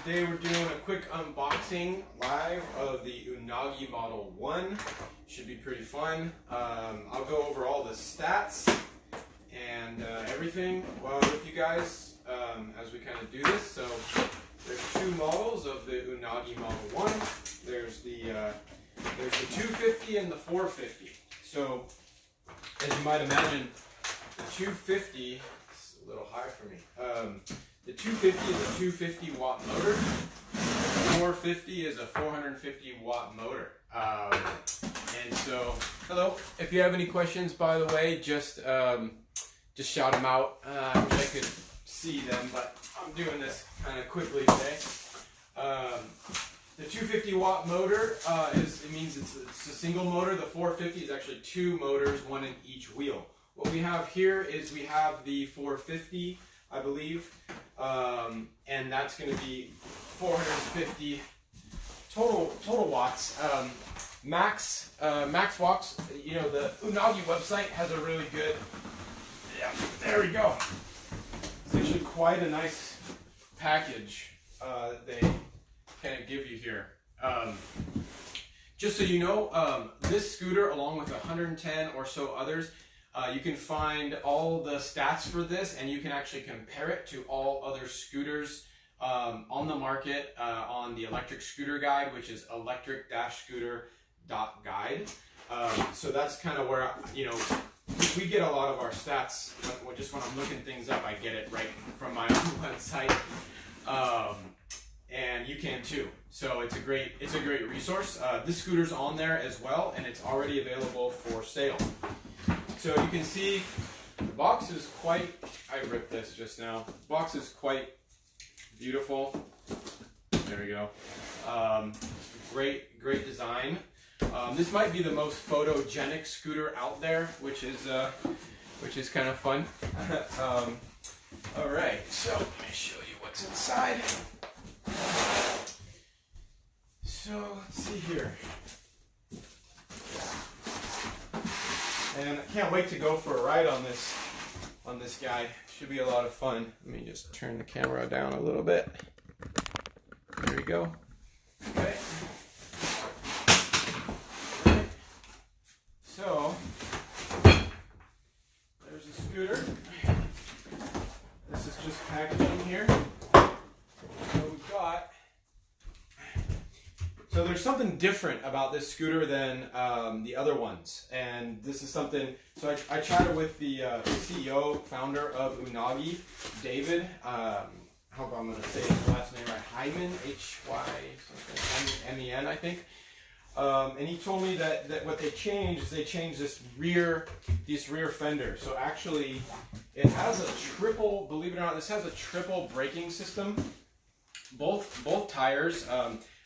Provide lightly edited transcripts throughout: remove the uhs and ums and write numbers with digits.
Today we're doing a quick unboxing live of the Unagi Model 1. Should be pretty fun. I'll go over all the stats and everything with you guys as we kind of do this. So there's two models of the Unagi Model 1. There's the 250 and the 450. So as you might imagine, the 250 is a little high for me. The 250 is a 250 watt motor. The 450 is a 450 watt motor. And so, hello. If you have any questions, by the way, just shout them out. I wish I could see them, but I'm doing this kind of quickly today. The 250 watt motor means it's a single motor. The 450 is actually two motors, one in each wheel. What we have here is we have the 450, I believe, and that's going to be 450 total watts. Max watts. You know, the Unagi website has a really good. Yeah, there we go. It's actually quite a nice package they kind of give you here. Just so you know, this scooter, along with 110 or so others, you can find all the stats for this, and you can actually compare it to all other scooters on the market on the electric scooter guide, which is electric-scooter.guide. So that's kind of where, we get a lot of our stats. Just when I'm looking things up, I get it right from my own website. And you can too. So it's a great resource. This scooter's on there as well, and it's already available for sale. So you can see the box is quite, I ripped this just now. The box is quite beautiful. There we go. Great design. This might be the most photogenic scooter out there, which is kind of fun. All right, so let me show you what's inside. So let's see here. And I can't wait to go for a ride on this guy. Should be a lot of fun. Let me just turn the camera down a little bit. There we go. Okay. So there's a scooter. This is just packaging here. So there's something different about this scooter than the other ones, and this is something. So I chatted with the CEO, founder of Unagi, David. I hope I'm going to say his last name right. Hyman, H-Y-M-E-N, I think. And he told me that what they changed is they changed this rear fender. So actually, it has a triple. Believe it or not, this has a triple braking system. Both tires.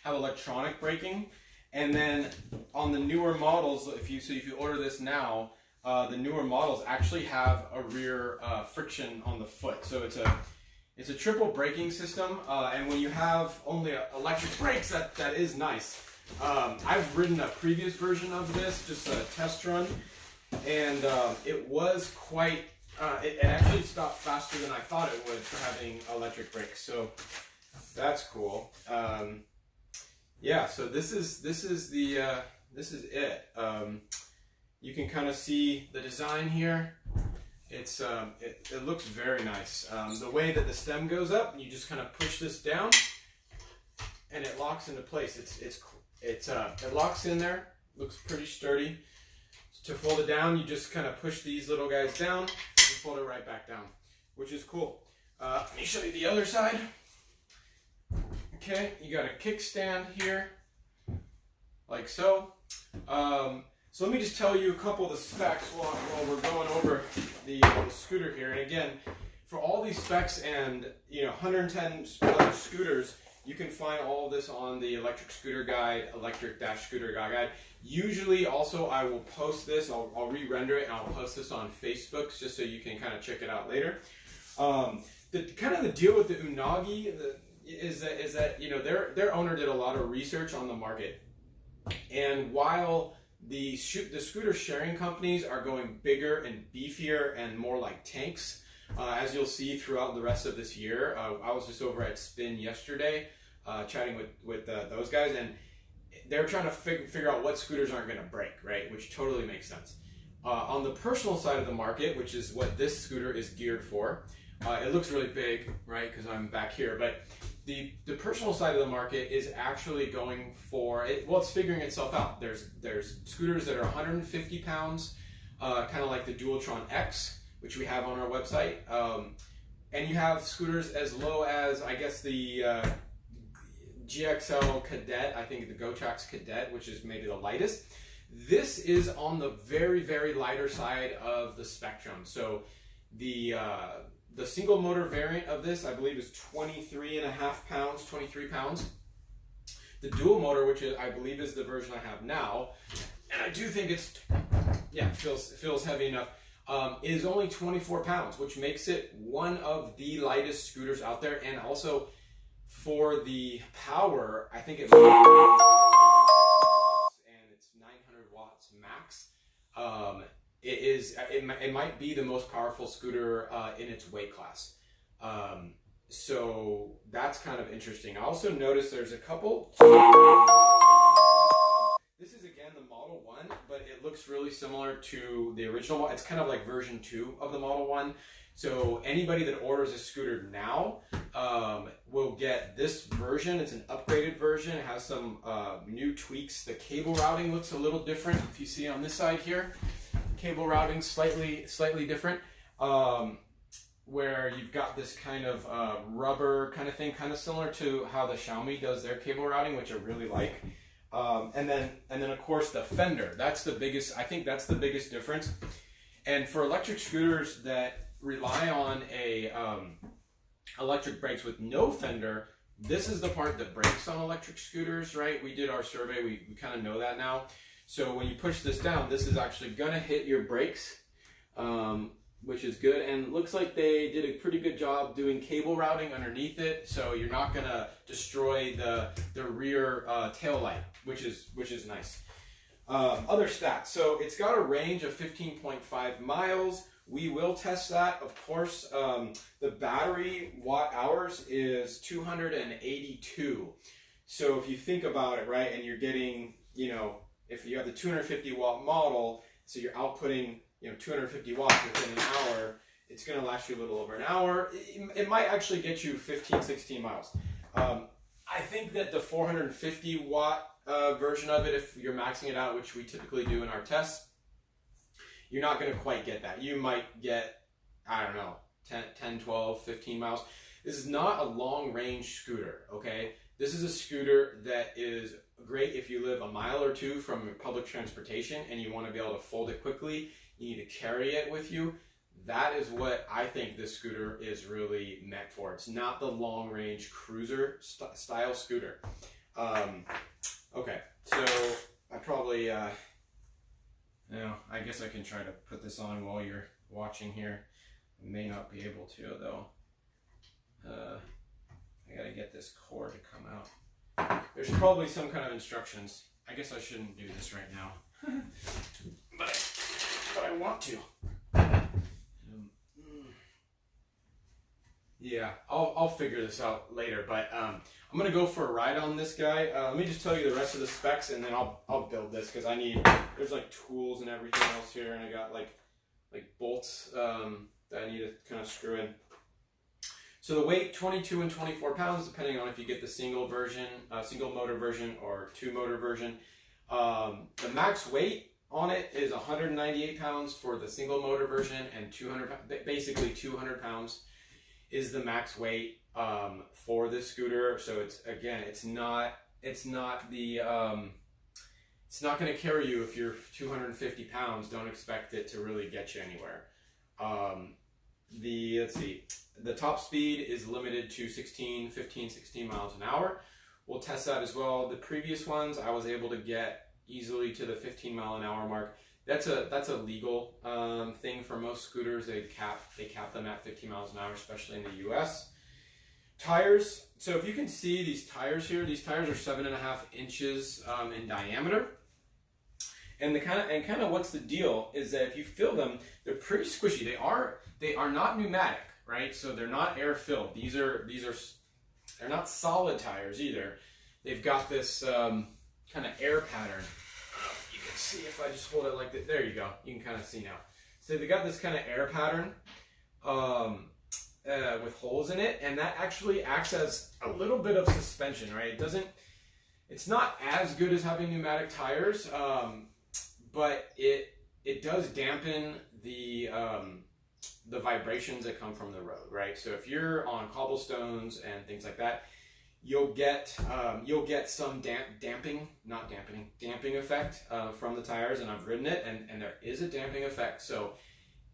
Have electronic braking, and then on the newer models, if you order this now, the newer models actually have a rear friction on the foot. So it's a triple braking system, and when you have only electric brakes, that is nice. I've ridden a previous version of this, just a test run, and it was quite. It actually stopped faster than I thought it would for having electric brakes. So that's cool. Yeah, so this is it. You can kind of see the design here. It looks very nice. The way that the stem goes up, you just kind of push this down, and it locks into place. It locks in there. Looks pretty sturdy. To fold it down, you just kind of push these little guys down and fold it right back down, which is cool. Let me show you the other side. Okay, you got a kickstand here, like so. So let me just tell you a couple of the specs while we're going over the scooter here. And again, for all these specs and 110 other scooters, you can find all of this on the electric scooter guide, electric-scooter guide. Usually, also, I will post this. I'll re-render it and I'll post this on Facebook just so you can kind of check it out later. The deal with the Unagi is that their owner did a lot of research on the market, and while the scooter sharing companies are going bigger and beefier and more like tanks, as you'll see throughout the rest of this year. I was just over at Spin yesterday. chatting with those guys, and they're trying to figure out what scooters aren't going to break, right? Which totally makes sense. On the personal side of the market, which is what this scooter is geared for, it looks really big, right? Because I'm back here, but the personal side of the market is actually going for it. Well, it's figuring itself out. There's scooters that are 150 pounds, kind of like the Dualtron X, which we have on our website, and you have scooters as low as, I guess, the GXL Cadet. I think the GoTrax Cadet, which is maybe the lightest. This is on the very, very lighter side of the spectrum. So the single motor variant of this, I believe, is 23.5 pounds, 23 pounds. The dual motor, which is, I believe, is the version I have now, and I do think it's, yeah, feels heavy enough, is only 24 pounds, which makes it one of the lightest scooters out there. And also for the power, I think it's 900 watts max. It might be the most powerful scooter in its weight class. So that's kind of interesting. I also noticed there's a couple. This is again the Model 1, but it looks really similar to the original one. It's kind of like version 2 of the Model 1. So anybody that orders a scooter now will get this version. It's an upgraded version. It has some new tweaks. The cable routing looks a little different. If you see on this side here, cable routing slightly different. Where you've got this kind of rubber kind of thing, kind of similar to how the Xiaomi does their cable routing, which I really like. And then of course the fender. That's the biggest. I think that's the biggest difference. And for electric scooters that rely on a electric brakes with no fender, this is the part that breaks on electric scooters, right? We did our survey. We kind of know that now. So when you push this down, this is actually gonna hit your brakes, which is good. And looks like they did a pretty good job doing cable routing underneath it, so you're not gonna destroy the rear tail light, which is nice. Other stats. So it's got a range of 15.5 miles. We will test that, of course. The battery watt hours is 282. So if you think about it, right, and you're getting, you know, if you have the 250 watt model, so you're outputting, you know, 250 watts within an hour, it's going to last you a little over an hour. It might actually get you 15, 16 miles. I think that the 450 watt version of it, if you're maxing it out, which we typically do in our tests, you're not going to quite get that. You might get, I don't know, 10, 12, 15 miles. This is not a long range scooter, okay? This is a scooter that is great if you live a mile or two from public transportation and you want to be able to fold it quickly. You need to carry it with you. That is what I think this scooter is really meant for. It's not the long range cruiser style scooter. Okay, so I probably, you know, I guess I can try to put this on while you're watching here. I may not be able to though. I gotta get this cord to come out. There's probably some kind of instructions. I guess I shouldn't do this right now, but I want to. Yeah, I'll figure this out later, but I'm gonna go for a ride on this guy. Let me just tell you the rest of the specs, and then I'll build this because I need. There's like tools and everything else here, and I got like bolts that I need to kind of screw in. So the weight, 22 and 24 pounds, depending on if you get the single version, single motor version, or two motor version. The max weight on it is 198 pounds for the single motor version, and basically 200 pounds is the max weight for this scooter. So it's not going to carry you if you're 250 pounds. Don't expect it to really get you anywhere. Let's see, the top speed is limited to 16 miles an hour. We'll test that as well. The previous ones I was able to get easily to the 15 mile an hour mark. That's a legal thing for most scooters. They cap them at 15 miles an hour, especially in the US. Tires. So if you can see these tires here, these tires are 7.5 inches in diameter. And kind of what's the deal is that if you fill them, they're pretty squishy. They are not pneumatic, right? So they're not air filled. These are they're not solid tires either. They've got this kind of air pattern. You can see if I just hold it like that. There you go. You can kind of see now. So they got this kind of air pattern with holes in it, and that actually acts as a little bit of suspension, right? It's not as good as having pneumatic tires, but it does dampen the vibrations that come from the road, right? So if you're on cobblestones and things like that, you'll get some damping effect from the tires, and I've ridden it, and there is a damping effect. So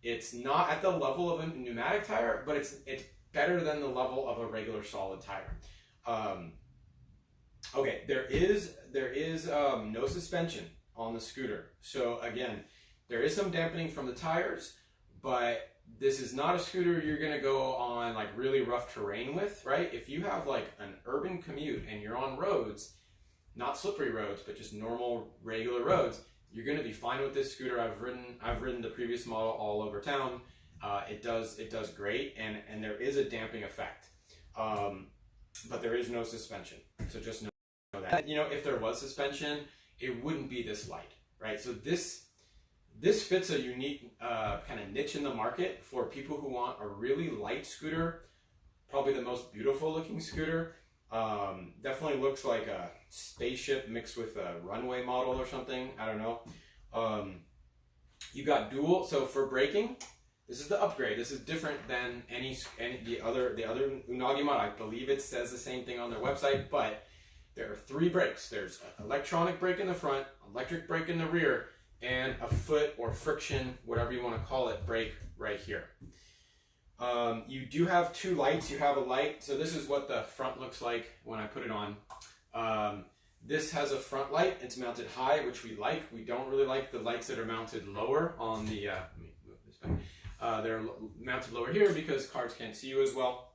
it's not at the level of a pneumatic tire, but it's better than the level of a regular solid tire. Okay, there is no suspension on the scooter. So again, there is some dampening from the tires, but this is not a scooter you're going to go on like really rough terrain with, right? If you have like an urban commute and you're on roads, not slippery roads, but just normal regular roads, you're going to be fine with this scooter. I've ridden the previous model all over town. It does great, and there is a damping effect, but there is no suspension. So just know that. You know, if there was suspension, it wouldn't be this light, right? So this fits a unique kind of niche in the market for people who want a really light scooter, probably the most beautiful looking scooter. Definitely looks like a spaceship mixed with a runway model or something. I don't know. You got dual, so for braking, this is the upgrade. This is different than any the other Unagi mod. I believe it says the same thing on their website, but there are 3 brakes. There's an electronic brake in the front, electric brake in the rear, and a foot or friction, whatever you want to call it, brake right here. You do have 2 lights. You have a light, so this is what the front looks like when I put it on. This has a front light. It's mounted high, which we like. We don't really like the lights that are mounted lower on the, let me move this back. They're mounted lower here because cars can't see you as well.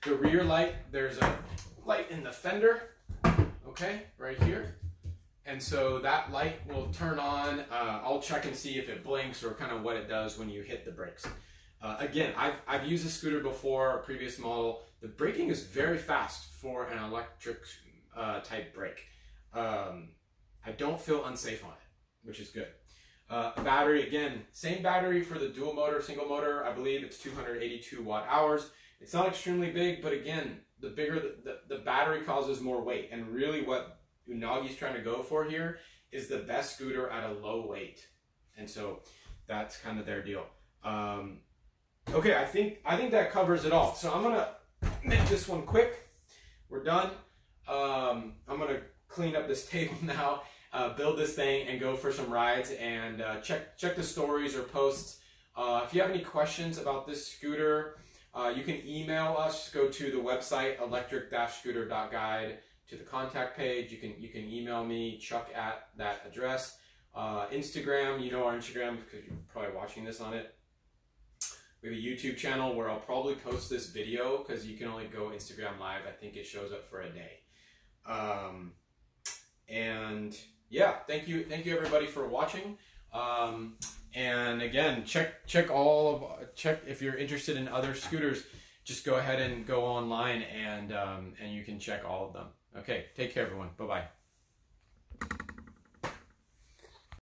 The rear light, there's a light in the fender, okay, right here. And so that light will turn on. I'll check and see if it blinks or kind of what it does when you hit the brakes. Again, I've used a scooter before, a previous model. The braking is very fast for an electric type brake. I don't feel unsafe on it, which is good. Battery, again, same battery for the dual motor, single motor. I believe it's 282 watt hours. It's not extremely big, but again, the bigger the battery causes more weight. And really what Unagi's trying to go for here is the best scooter at a low weight. And so that's kind of their deal. Okay, I think that covers it all. So I'm gonna make this one quick. We're done. I'm gonna clean up this table now, build this thing, and go for some rides, and check the stories or posts. If you have any questions about this scooter, you can email us. Go to the website electric-scooter.guide, to the contact page. You can email me, Chuck, at that address. Instagram, you know our Instagram because you're probably watching this on it. We have a YouTube channel where I'll probably post this video because you can only go Instagram Live. I think it shows up for a day. And yeah, thank you everybody for watching. And again, check if you're interested in other scooters. Just go ahead and go online and you can check all of them. Okay, take care everyone. Bye bye.